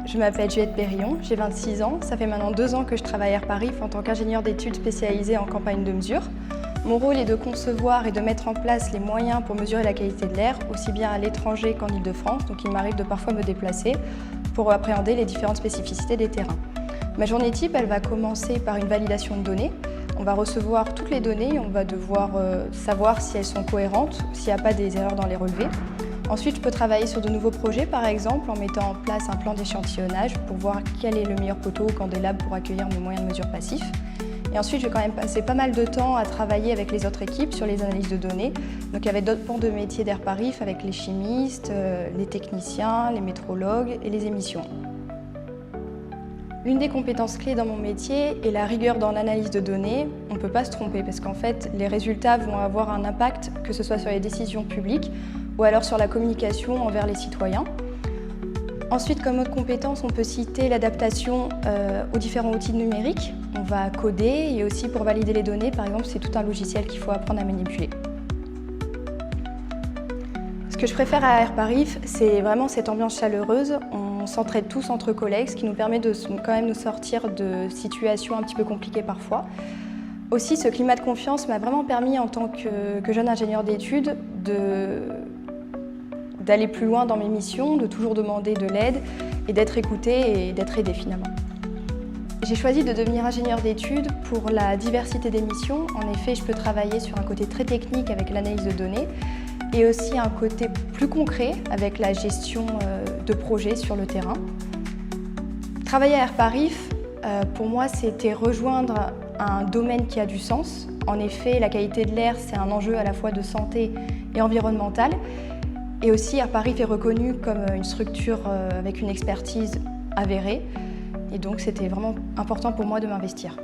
Je m'appelle Juliette Périllon, j'ai 26 ans. Ça fait maintenant 2 ans que je travaille à Airparif en tant qu'ingénieure d'études spécialisée en campagne de mesure. Mon rôle est de concevoir et de mettre en place les moyens pour mesurer la qualité de l'air, aussi bien à l'étranger qu'en Île-de-France. Donc il m'arrive de parfois me déplacer pour appréhender les différentes spécificités des terrains. Ma journée type, elle va commencer par une validation de données. On va recevoir toutes les données et on va devoir savoir si elles sont cohérentes, s'il n'y a pas des erreurs dans les relevés. Ensuite, je peux travailler sur de nouveaux projets, par exemple, en mettant en place un plan d'échantillonnage pour voir quel est le meilleur poteau ou candélabre pour accueillir mes moyens de mesure passifs. Et ensuite, je vais quand même passer pas mal de temps à travailler avec les autres équipes sur les analyses de données. Donc avec d'autres pans de métiers d'Airparif, avec les chimistes, les techniciens, les métrologues et les émissions. L'une des compétences clés dans mon métier est la rigueur dans l'analyse de données. On ne peut pas se tromper parce qu'en fait, les résultats vont avoir un impact, que ce soit sur les décisions publiques ou alors sur la communication envers les citoyens. Ensuite, comme autre compétence, on peut citer l'adaptation aux différents outils numériques. On va coder et aussi pour valider les données, par exemple, c'est tout un logiciel qu'il faut apprendre à manipuler. Ce que je préfère à Airparif, c'est vraiment cette ambiance chaleureuse. On s'entraide tous entre collègues, ce qui nous permet de quand même nous sortir de situations un petit peu compliquées parfois. Aussi, ce climat de confiance m'a vraiment permis, en tant que jeune ingénieur d'études, d'aller plus loin dans mes missions, de toujours demander de l'aide et d'être écoutée et d'être aidée finalement. J'ai choisi de devenir ingénieur d'études pour la diversité des missions. En effet, je peux travailler sur un côté très technique avec l'analyse de données et aussi un côté plus concret avec la gestion de projets sur le terrain. Travailler à Airparif, pour moi, c'était rejoindre un domaine qui a du sens. En effet, la qualité de l'air, c'est un enjeu à la fois de santé et environnemental. Et aussi, Airparif est reconnu comme une structure avec une expertise avérée. Et donc, c'était vraiment important pour moi de m'investir.